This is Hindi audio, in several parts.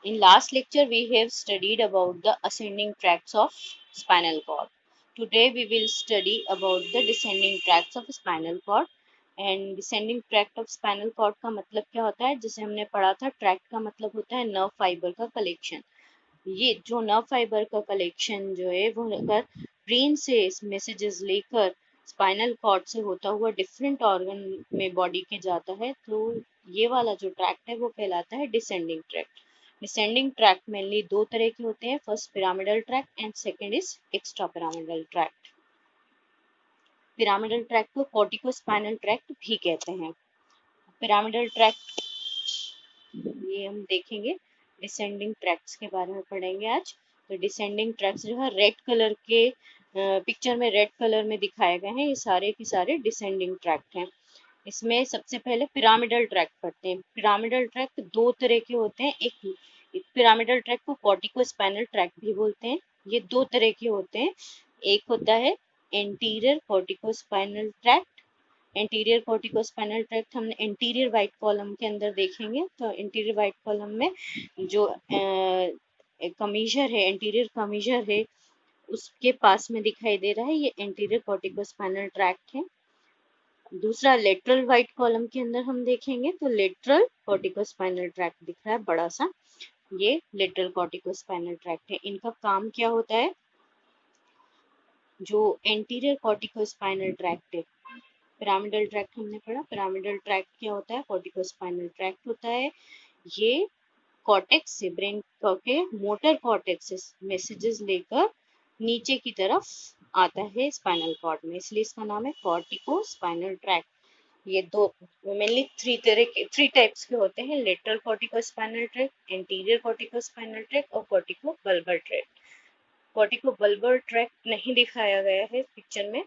In last lecture, we have studied about the ascending tracts of spinal cord. Today, we will study about the descending tracts of spinal cord. And descending tract of spinal cord का मतलब क्या होता है? जैसे हमने पढ़ा था, ट्रैक्ट का मतलब होता है नर्व फाइबर का कलेक्शन। ये जो नर्व फाइबर का कलेक्शन जो है वो अगर ब्रेन से मैसेजेस लेकर स्पाइनल कॉर्ड से होता हुआ डिफरेंट ऑर्गन में बॉडी के जाता है, तो ये वाला जो ट्रैक्ट है वो कहलाता है descending tract. Descending tract mainly दो तरह के होते हैं, first pyramidal tract and second is extra pyramidal tract. Pyramidal tract को कॉर्टिकोस्पाइनल ट्रैक्ट भी कहते हैं। पिरामिडल ट्रैक्ट ये हम देखेंगे, डिसेंडिंग ट्रैक्ट्स के बारे में पढ़ेंगे आज। तो डिसेंडिंग ट्रैक्ट्स जो है रेड कलर के पिक्चर में रेड कलर में दिखाए गए हैं, ये सारे के सारे डिसेंडिंग ट्रैक्ट हैं। इसमें सबसे पहले पिरामिडल ट्रैक्ट पढ़ते हैं। पिरामिडल ट्रैक्ट दो तरह के होते हैं, एक पिरामिडल ट्रैक्ट को कॉर्टिकोस्पाइनल ट्रैक्ट भी बोलते हैं। ये दो तरह के होते हैं, एक होता है anterior corticospinal tract. Anterior corticospinal tract हमने एंटीरियर वाइट कॉलम के अंदर देखेंगे। तो एंटीरियर वाइट कॉलम में जो कमीजर है, एंटीरियर कमीजर है, उसके पास में दिखाई दे रहा है, ये एंटीरियर कॉर्टिकोस्पाइनल ट्रैक्ट है। दूसरा लेटरल वाइट कॉलम के अंदर हम देखेंगे तो लेटरल कॉर्टिकोस्पाइनल ट्रैक्ट दिख रहा है बड़ा सा, ये लेटरल कॉर्टिकोस्पाइनल ट्रैक्ट है। इनका काम क्या होता है? जो एंटीरियर कॉर्टिकोस्पाइनल ट्रैक्ट है, पिरामिडल ट्रैक्ट हमने पढ़ा, पिरामिडल ट्रैक्ट क्या होता है? कॉर्टिकोस्पाइनल ट्रैक्ट होता है। ये कॉर्टेक्स से, ब्रेन के मोटर कॉर्टेक्स से मैसेजेस लेकर नीचे की तरफ आता है स्पाइनल कॉर्ड में, इसलिए इसका नाम है कॉर्टिकोस्पाइनल ट्रैक्ट। ये दो मेनली थ्री टाइप्स के होते हैं, lateral corticospinal tract, anterior corticospinal tract और कॉर्टिकोबल्बर ट्रैक्ट। कॉर्टिकोबल्बर ट्रैक्ट नहीं दिखाया गया है पिक्चर में,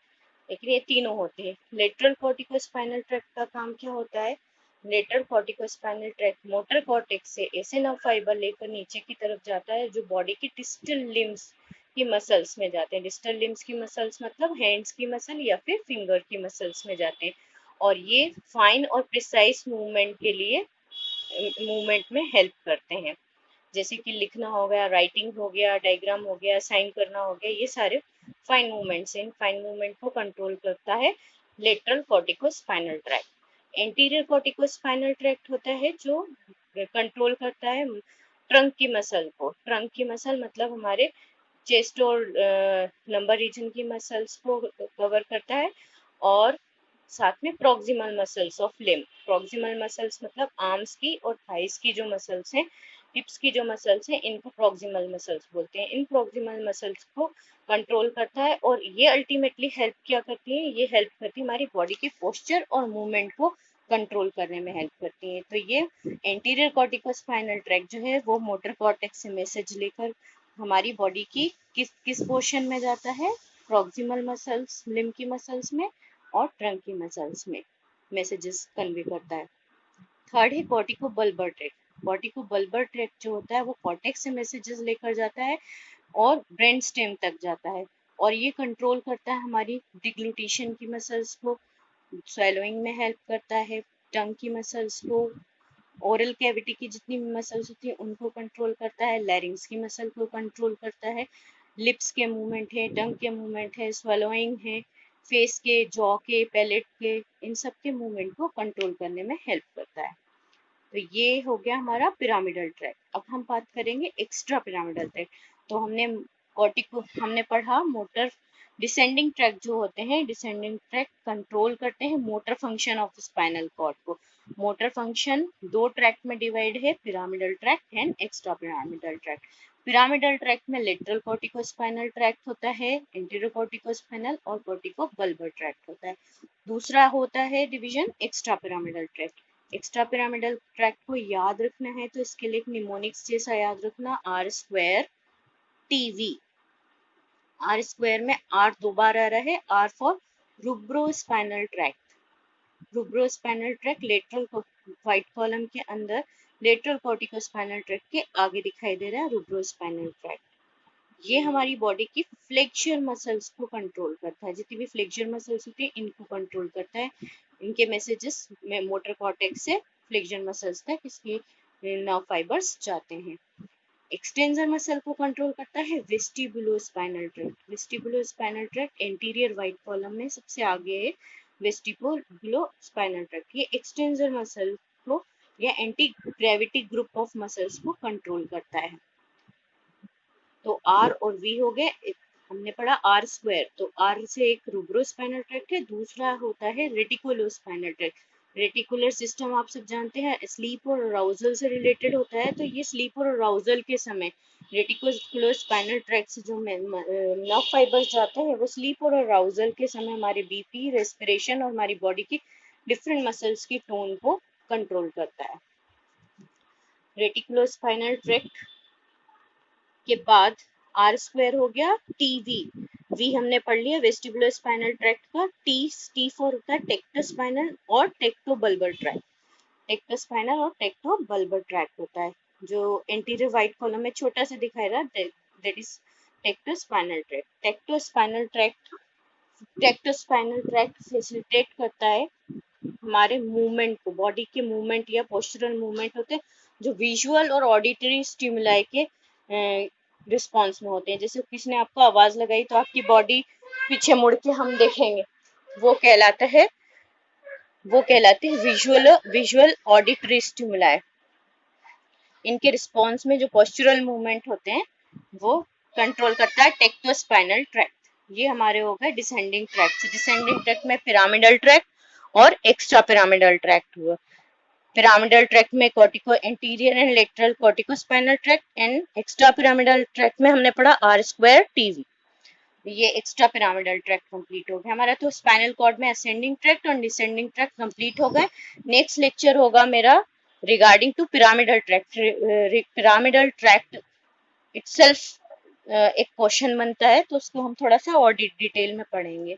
लेकिन ये तीनों होते हैं। लेटरल कॉर्टिकोस्पाइनल ट्रैक्ट का काम क्या होता है? Lateral corticospinal tract motor cortex से ऐसे नर्व फाइबर लेकर नीचे की तरफ जाता है जो बॉडी की डिस्टल लिम्स की मसल्स में जाते हैं। डिस्टल लिम्स की मसल्स मतलब हैंड्स की मसल या फिर फिंगर की मसल्स में जाते हैं, और ये फाइन और प्रिसाइज मूवमेंट के लिए मूवमेंट में हेल्प करते हैं। जैसे कि लिखना हो गया, राइटिंग हो गया, डायग्राम हो गया, साइन करना हो गया, ये सारे फाइन मूवमेंट्स हैं। इन फाइन मूवमेंट को कंट्रोल करता है lateral corticospinal tract. Anterior corticospinal tract होता है जो कंट्रोल करता है ट्रंक की मसल को। ट्रंक की मसल मतलब हमारे चेस्ट और लंबर रीजन की मसल्स को कवर करता है, और साथ में proximal muscles of limb. Proximal muscles मतलब आर्म्स की और थाइस की जो मसल्स हैं, हिप्स की जो मसल्स हैं, इनको प्रॉक्सिमल मसल्स बोलते हैं। इन प्रॉक्सिमल मसल्स को कंट्रोल करता है, और ये अल्टीमेटली हेल्प क्या करती है? ये हेल्प करती है हमारी बॉडी के पोस्चर और मूवमेंट को कंट्रोल करने में हेल्प करती है। तो ये एंटीरियर कॉर्टिकोस्पाइनल ट्रैक्ट जो है वो मोटर कॉर्टेक्स से मैसेज लेकर हमारी बॉडी की किस किस पोर्शन में जाता है? प्रॉक्सिमल मसल्स, लिम्ब की मसल्स में और ट्रंक की मसल्स में मैसेजेस कन्वे करता है। थर्ड है कॉर्टिकोबल्बर ट्रैक्ट। कॉर्टिकोबल्बर ट्रैक्ट जो होता है वो कॉर्टेक्स से मैसेजेस लेकर जाता है और ब्रेन स्टेम तक जाता है, और ये कंट्रोल करता है हमारी डिग्लूटेशन की मसल्स को, स्वेलोइंग में हेल्प करता है, टंग की मसल्स को, ओरल कैविटी की जितनी मसल्स होती है उनको कंट्रोल करता है, लैरिंग्स की मसल को कंट्रोल करता है, लिप्स के मूवमेंट है, टंग के मूवमेंट है, स्वेलोइंग है, फेस के, जॉ के, पैलेट के, इन सब के मूवमेंट को कंट्रोल करने में हेल्प करता है। तो ये हो गया हमारा पिरामिडल ट्रैक। अब हम बात करेंगे एक्स्ट्रा पिरामिडल ट्रैक। तो हमने पढ़ा मोटर डिसेंडिंग ट्रैक जो होते हैं, डिसेंडिंग ट्रैक कंट्रोल करते हैं motor function of spinal cord को। मोटर फंक्शन दो ट्रैक में डिवाइड है, pyramidal track and extra pyramidal track. Pyramidal track में लेटरल कॉर्टिकोस्पाइनल ट्रैक्ट होता है, एंटीरियर कॉर्टिकोस्पाइनल और कॉर्टिकोबल्बर ट्रैक्ट होता है। दूसरा होता है division extra pyramidal tract. Extra pyramidal tract को याद रखना है तो इसके लिए निमोनिक्स जैसा याद रखना, R square TV. R square में आर दो बार आ रहा है, R for rubrospinal tract. Rubrospinal tract lateral white column के अंदर लेटरल कॉर्टिकोस्पाइनल ट्रैक्ट के आगे दिखाई दे रहा है रूब्रोस्पाइनल ट्रैक्ट। ये हमारी बॉडी की फ्लेक्सर मसल्स को कंट्रोल करता है, जितनी भी फ्लेक्सर मसल्स होती है इनको कंट्रोल करता है। इनके मैसेजेस में मोटर कॉर्टेक्स से फ्लेक्सर मसल्स तक इसकी नर्व फाइबर्स जाते हैं। एक्सटेंसर मसल को कंट्रोल करता है vestibulospinal tract. Vestibulospinal tract anterior white column में सबसे आगे है वेस्टिबुलोस्पाइनल ट्रैक्ट। ये एक्सटेंसर मसल को या anti gravity group of muscles को कंट्रोल करता है। तो आर और वी हो गए। हमने पढ़ा आर स्क्वायर, तो आर से एक रूब्रोस्पाइनल ट्रैक्ट है, दूसरा होता है रेटिकुलोस्पाइनल ट्रैक्ट। रेटिकुलर सिस्टम आप सब जानते हैं स्लीप और अराउजल से रिलेटेड होता है, तो ये स्लीप और अराउजल के समय रेटिकुलोस्पाइनल ट्रैक्ट से जो नर्व फाइबर्स जाते हैं वो स्लीप और अराउजल के समय हमारे बीपी, रेस्पिरेशन और हमारी बॉडी की डिफरेंट मसल्स की टोन को कंट्रोल करता है। रेटिकुलोस्पाइनल ट्रैक्ट के बाद आर स्क्वायर हो गया टीवी। वी हमने पढ़ लिया वेस्टिबुलर स्पाइनल ट्रैक्ट का। टी फॉर होता है टेक्टोस्पाइनल और टेक्टोबल्बर ट्रैक्ट। टेक्टोस्पाइनल और टेक्टोबल्बर ट्रैक्ट होता है जो एंटीरियर वाइट कॉलम में छोटा सा दिखाई रहा है, that is tectospinal tract. Tectospinal tract facilitate करता है हमारे मूवमेंट को, बॉडी के मूवमेंट या पोस्चरल मूवमेंट होते हैं जो विजुअल और ऑडिटरी स्टिमुलाई के रिस्पॉन्स में होते हैं। जैसे किसी ने आपको आवाज लगाई तो आपकी बॉडी पीछे मुड़ के हम देखेंगे, वो कहलाते हैं विजुअल ऑडिटरी स्टिमुलाई। इनके रिस्पॉन्स में जो पोस्चरल मूवमेंट होते हैं वो कंट्रोल करता है टेक्टोस्पाइनल ट्रैक्ट। ये हमारे हो गए डिसेंडिंग ट्रैक्ट। डिसेंडिंग ट्रैक्ट में पिरामिडल ट्रैक्ट और एक्स्ट्रा पिरामिडल ट्रैक्ट हुआ। पिरामिडल ट्रैक्ट में cortico anterior and lateral corticospinal tract and extra pyramidal tract में हमने पढ़ा आर स्क्वायर टीवी। ये एक्स्ट्रा पिरामिडल ट्रैक्ट कंप्लीट हो गया हमारा। तो स्पाइनल कॉर्ड में असेंडिंग ट्रैक्ट और डिसेंडिंग ट्रैक्ट कंप्लीट हो गए। नेक्स्ट लेक्चर होगा मेरा regarding to pyramidal tract. Pyramidal tract itself एक क्वेश्चन बनता है, तो उसको हम थोड़ा सा और डिटेल में पढ़ेंगे।